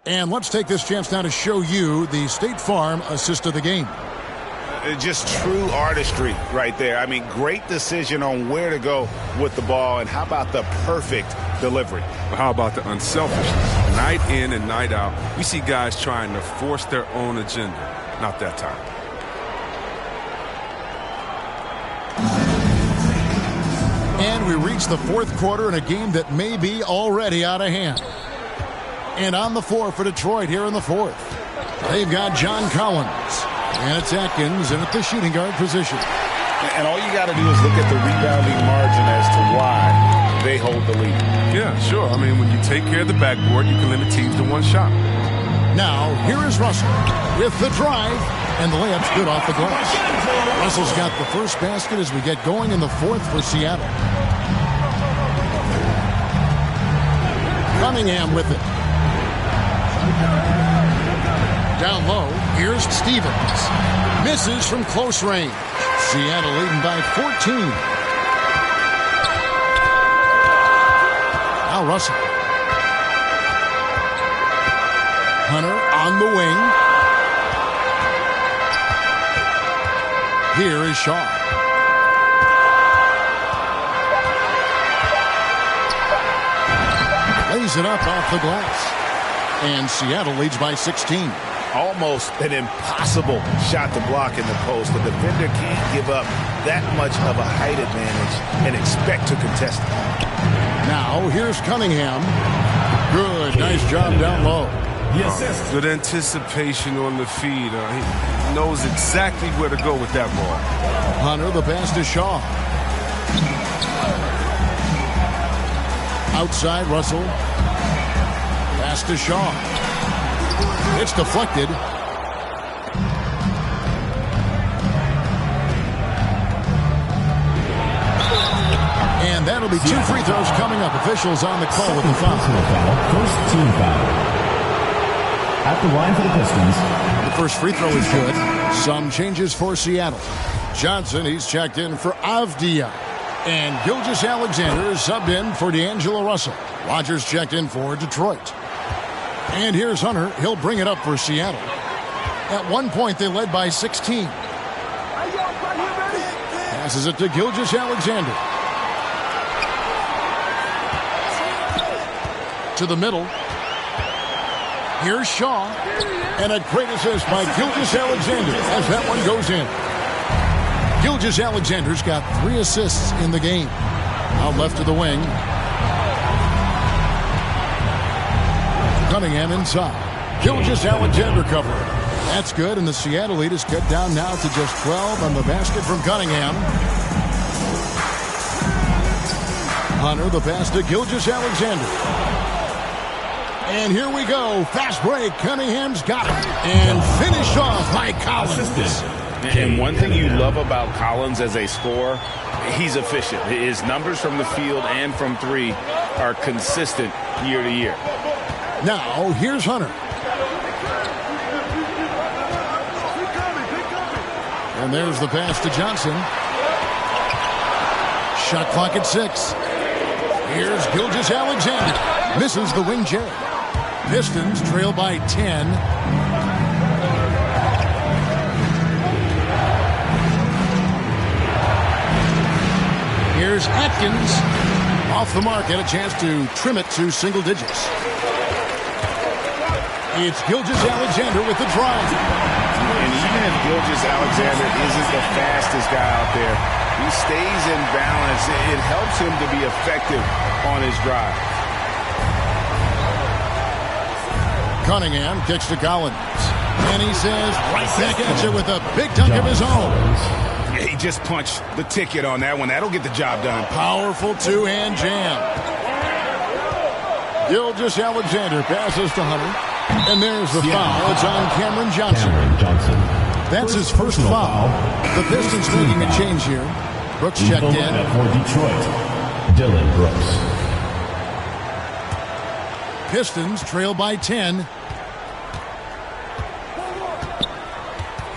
And let's take this chance now to show you the State Farm assist of the game. Just true artistry right there. I mean, great decision on where to go with the ball, and how about the perfect delivery? How about the unselfishness? Night in and night out, we see guys trying to force their own agenda. Not that time. And we reach the fourth quarter in a game that may be already out of hand. And on the floor for Detroit here in the fourth, they've got John Collins. And it's Atkins in at the shooting guard position. And all you got to do is look at the rebounding margin as to why they hold the lead. Yeah, sure. I mean, when you take care of the backboard, you can limit teams to one shot. Now, here is Russell with the drive, and the layup's good off the glass. Russell's got the first basket as we get going in the fourth for Seattle. Cunningham with it. Down low, here's Stevens. Misses from close range. Seattle leading by 14. Now Russell. Hunter on the wing. Here is Shaw. Lays it up off the glass. And Seattle leads by 16. Almost an impossible shot to block in the post. The defender can't give up that much of a height advantage and expect to contest it. Now, here's Cunningham. Good, nice job down low. Good anticipation on the feed. He knows exactly where to go with that ball. Hunter, the pass to Shaw. Outside, Russell. Pass to Shaw. It's deflected. And that'll be 2 free throws coming up. Officials on the call with the foul. First team foul. At the line for the Pistons. The first free throw is good. Some changes for Seattle. Johnson, he's checked in for Avdia. And Gilgeous-Alexander is subbed in for D'Angelo Russell. Rogers checked in for Detroit. And here's Hunter. He'll bring it up for Seattle. At one point, they led by 16. Passes it to Gilgeous-Alexander. To the middle. Here's Shaw. And a great assist by Gilgeous-Alexander as that one goes in. Gilgeous-Alexander's got 3 assists in the game. Out left of the wing. Cunningham inside. Gilgeous-Alexander covering. That's good, and the Seattle lead is cut down now to just 12 on the basket from Cunningham. Hunter, the pass to Gilgeous-Alexander. And here we go. Fast break. Cunningham's got it. And finished off by Collins. And one thing you love about Collins as a scorer, he's efficient. His numbers from the field and from 3 are consistent year to year. Now, here's Hunter. And there's the pass to Johnson. Shot clock at 6. Here's Gilgeous-Alexander. Misses the wing J. Pistons trail by 10. Here's Atkins. Off the mark, had a chance to trim it to single digits. It's Gilgeous-Alexander with the drive. And even if Gilgeous-Alexander isn't the fastest guy out there, he stays in balance. It helps him to be effective on his drive. Cunningham kicks to Collins. And he says right back at you with a big dunk of his own. Yeah, he just punched the ticket on that one. That'll get the job done. Powerful two-hand jam. Gilgeous-Alexander passes to Hunter. And there's the foul. It's on Cameron Johnson. That's his first foul. The Pistons making a change here. Brooks checked in. For Detroit, Dylan Brooks. Pistons trail by 10.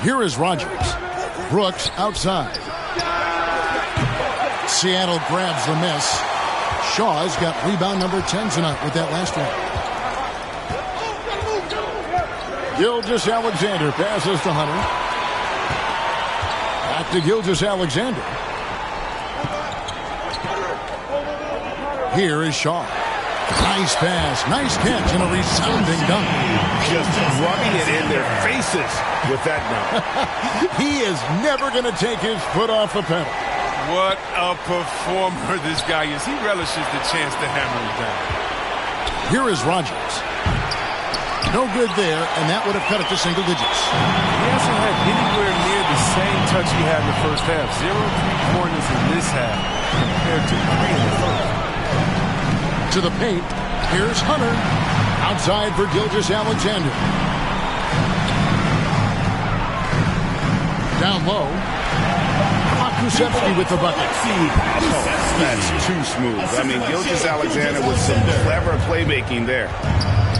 Here is Rogers. Brooks outside. Seattle grabs the miss. Shaw's got rebound number 10 tonight with that last one. Gilgeous-Alexander passes to Hunter. Back to Gilgeous-Alexander. Here is Shaw. Nice pass, nice catch, and a resounding dunk. Just rubbing it in their faces with that dunk. He is never going to take his foot off the pedal. What a performer this guy is. He relishes the chance to hammer him down. Here is Rogers. No good there, and that would have cut it to single digits. He hasn't had anywhere near the same touch he had in the first half. 0 3-pointers in this half compared to 3 in the first. To the paint, here's Hunter. Outside for Gilgeous-Alexander. Down low. Kusevsky with the bucket. Oh, that's too smooth. I mean, Gilgeous-Alexander with some clever playmaking there.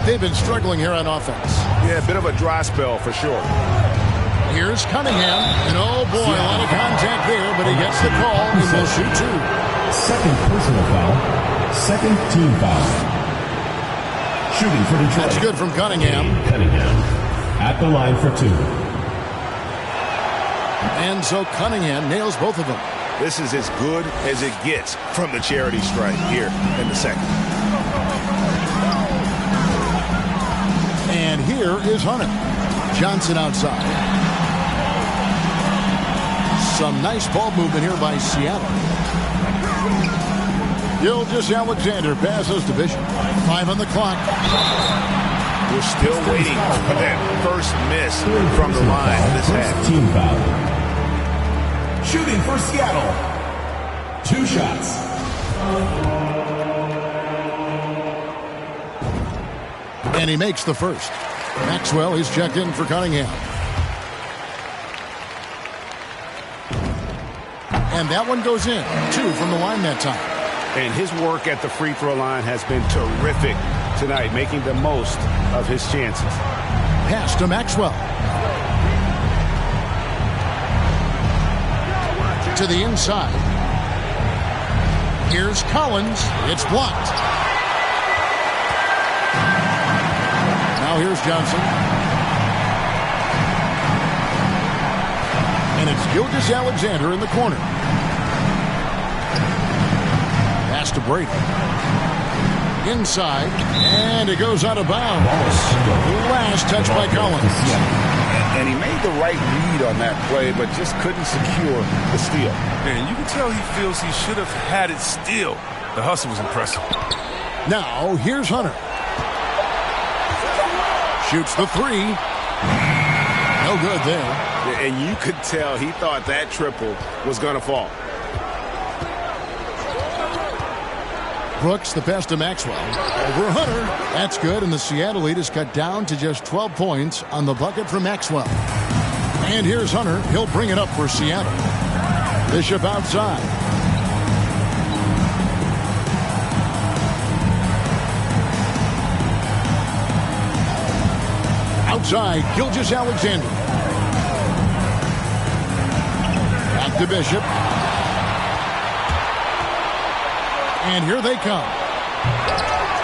They've been struggling here on offense. Yeah, a bit of a dry spell for sure. Here's Cunningham. And oh boy, a lot of contact there, but he gets the call and will shoot 2. Second personal foul. Second team foul. Shooting for Detroit. That's good from Cunningham. Cunningham at the line for 2. And so Cunningham nails both of them. This is as good as it gets from the charity stripe here in the second. And here is Hunter. Johnson outside. Some nice ball movement here by Seattle. Gilgeous-Alexander passes to Bishop. 5 on the clock. We're still waiting for that first miss from the line this half. Team foul. Shooting for Seattle. 2 shots. And he makes the first. Maxwell is checked in for Cunningham. And that one goes in. 2 from the line that time. And his work at the free throw line has been terrific tonight, making the most of his chances. Pass to Maxwell. To the inside. Here's Collins. It's blocked. Now here's Johnson. And it's Gilgeous-Alexander in the corner. Pass to Brady. Inside. And it goes out of bounds. Last touch by Collins. And he made the right read on that play, but just couldn't secure the steal. Man, you can tell he feels he should have had it still. The hustle was impressive. Now, here's Hunter. Shoots the 3. No good there. And you could tell he thought that triple was going to fall. Brooks, the pass to Maxwell. Over Hunter. That's good, and the Seattle lead is cut down to just 12 points on the bucket from Maxwell. And here's Hunter. He'll bring it up for Seattle. Bishop outside. Outside, Gilgeous-Alexander. Back to Bishop. And here they come.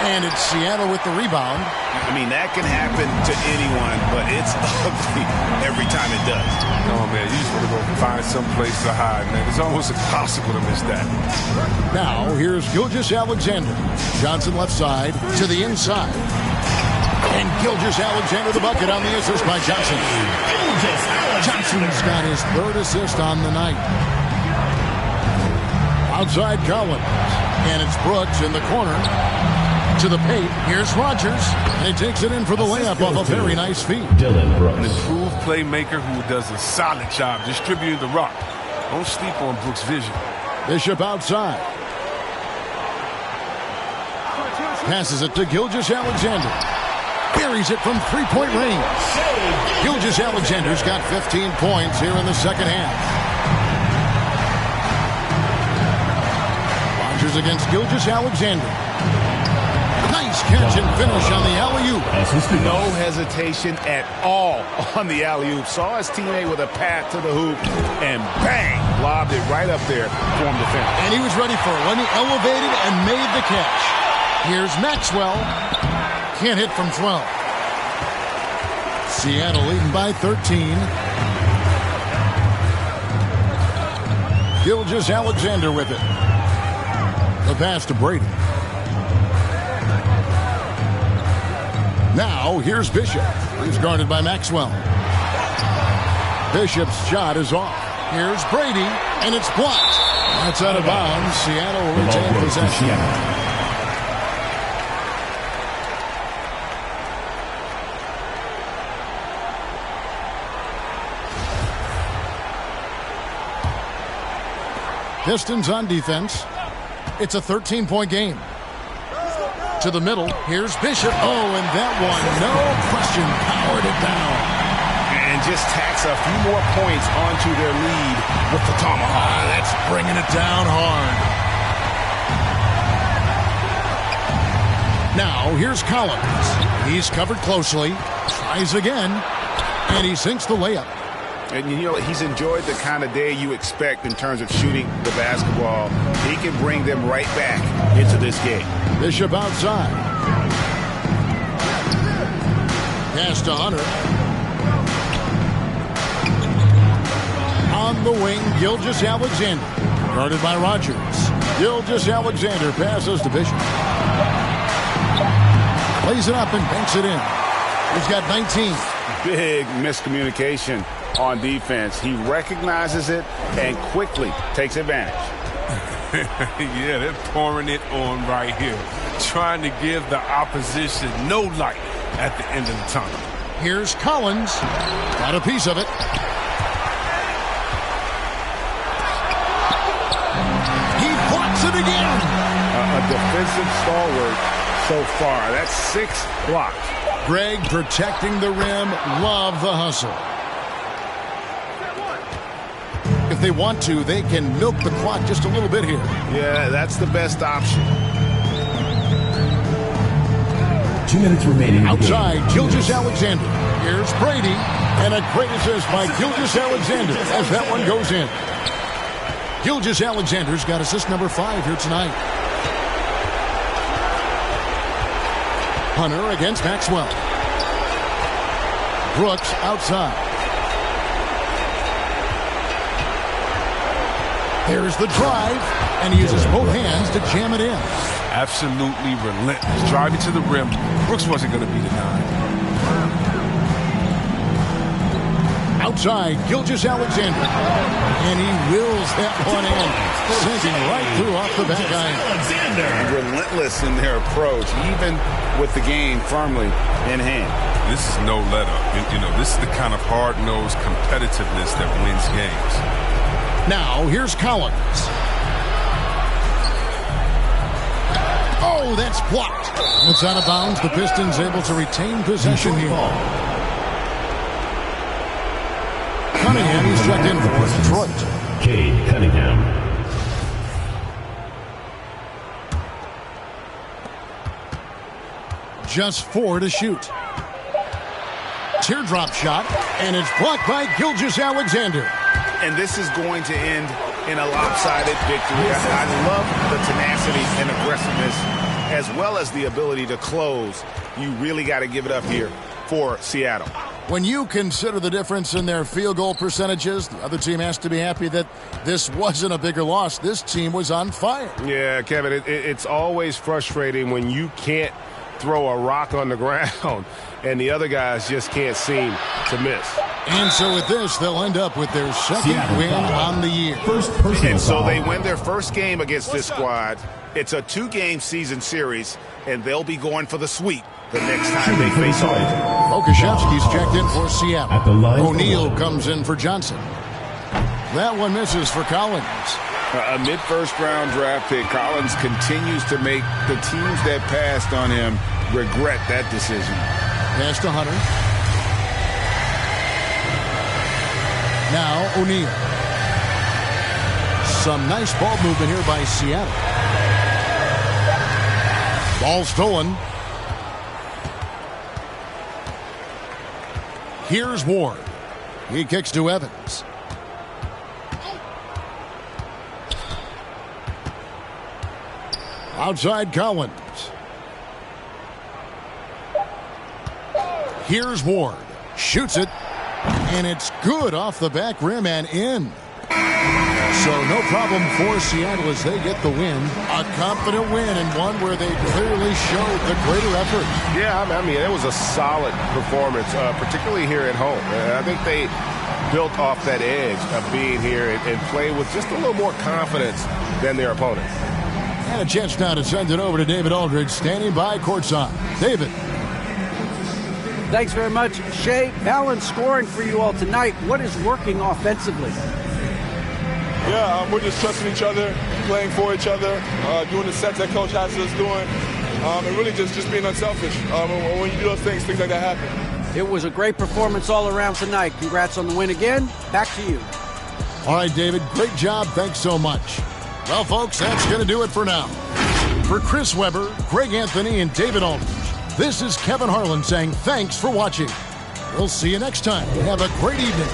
And it's Seattle with the rebound. I mean, that can happen to anyone, but it's ugly every time it does. Oh, man, you just want to go find some place to hide, man. It's almost impossible to miss that. Now, here's Gilgeous-Alexander. Johnson left side to the inside. And Gilgeous-Alexander the bucket on the assist by Johnson. Johnson's got his 3rd assist on the night. Outside Collins. And it's Brooks in the corner. To the paint. Here's Rogers. And he takes it in for the layup off a very nice feed. Dylan Brooks. An improved playmaker who does a solid job distributing the rock. Don't sleep on Brooks' vision. Bishop outside. Passes it to Gilgeous-Alexander. Buries it from 3-point range. Gilgeous-Alexander's got 15 points here in the second half. Rogers against Gilgeous-Alexander. Nice catch and finish on the alley-oop. No hesitation at all on the alley-oop. Saw his teammate with a path to the hoop and bang, lobbed it right up there for him to finish. And he was ready for it when he elevated and made the catch. Here's Maxwell. Can't hit from 12. Seattle leading by 13. Gilgeous-Alexander with it. The pass to Brady. Now, here's Bishop. He's guarded by Maxwell. Bishop's shot is off. Here's Brady, and it's blocked. That's out of bounds. Seattle will retain possession. Pistons on defense. It's a 13-point game. To the middle. Here's Bishop. Oh, and that one, no question, powered it down. And just tacks a few more points onto their lead with the tomahawk. That's bringing it down hard. Now, here's Collins. He's covered closely. Tries again. And he sinks the layup. And, you know, he's enjoyed the kind of day you expect in terms of shooting the basketball. He can bring them right back into this game. Bishop outside. Pass to Hunter. On the wing, Gilgeous-Alexander. Guarded by Rogers. Gilgeous-Alexander passes to Bishop. Plays it up and banks it in. He's got 19. Big miscommunication on defense. He recognizes it and quickly takes advantage. Yeah, they're pouring it on right here, trying to give the opposition no light at the end of the tunnel. Here's Collins. Got a piece of it. He blocks it again. A defensive stalwart so far. That's 6 blocks. Greg protecting the rim. Love the hustle. If they want to, they can milk the clock just a little bit here. Yeah, that's the best option. 2 minutes remaining. Outside, Gilgeous-Alexander. Here's Brady. And a great assist by Gilgeous-Alexander as that one goes in. Gilgeous-Alexander's got assist number 5 here tonight. Hunter against Maxwell. Brooks outside. There's the drive, and he uses both hands to jam it in. Absolutely relentless. Driving to the rim. Brooks wasn't going to be denied. Outside, Gilgeous-Alexander. And he wills that one in. Sinking right through off the back iron. Relentless in their approach, even with the game firmly in hand. This is no let-up. You know, this is the kind of hard-nosed competitiveness that wins games. Now, here's Collins. Oh, that's blocked. It's out of bounds. The Pistons able to retain possession here. Cunningham, he's checked in for Detroit. Cade Cunningham. Just 4 to shoot. Teardrop shot, and it's blocked by Gilgeous-Alexander. And this is going to end in a lopsided victory. I love the tenacity and aggressiveness as well as the ability to close. You really got to give it up here for Seattle. When you consider the difference in their field goal percentages, the other team has to be happy that this wasn't a bigger loss. This team was on fire. Yeah, Kevin, it's always frustrating when you can't throw a rock on the ground and the other guys just can't seem to miss. And so with this, they'll end up with their second win on the year. And so they win their first game against this squad. It's a 2-game season series, and they'll be going for the sweep the next time they face off. Okashevsky's checked in for Seattle. O'Neal comes in for Johnson. That one misses for Collins. A mid-first round draft pick. Collins continues to make the teams that passed on him regret that decision. Pass to Hunter. Now O'Neal. Some nice ball movement here by Seattle. Ball stolen. Here's Ward. He kicks to Evans. Outside Collins. Here's Ward. Shoots it. And it's good off the back rim and in. So no problem for Seattle as they get the win. A confident win and one where they clearly showed the greater effort. Yeah, I mean, it was a solid performance, particularly here at home. I think they built off that edge of being here and play with just a little more confidence than their opponents. And a chance now to send it over to David Aldridge, standing by courtside. David. Thanks very much, Shea. Balanced scoring for you all tonight. What is working offensively? Yeah, we're just trusting each other, playing for each other, doing the sets that Coach has us doing, and really just being unselfish. When you do those things like that happen. It was a great performance all around tonight. Congrats on the win again. Back to you. All right, David, great job. Thanks so much. Well, folks, that's going to do it for now. For Chris Webber, Greg Anthony, and David Aldridge, this is Kevin Harlan saying thanks for watching. We'll see you next time. Have a great evening.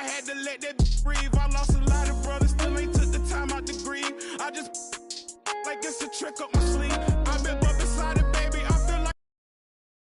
had to let that breathe. I lost a lot of brothers, still ain't took the time out to grieve. I just like it's a trick up my sleeve.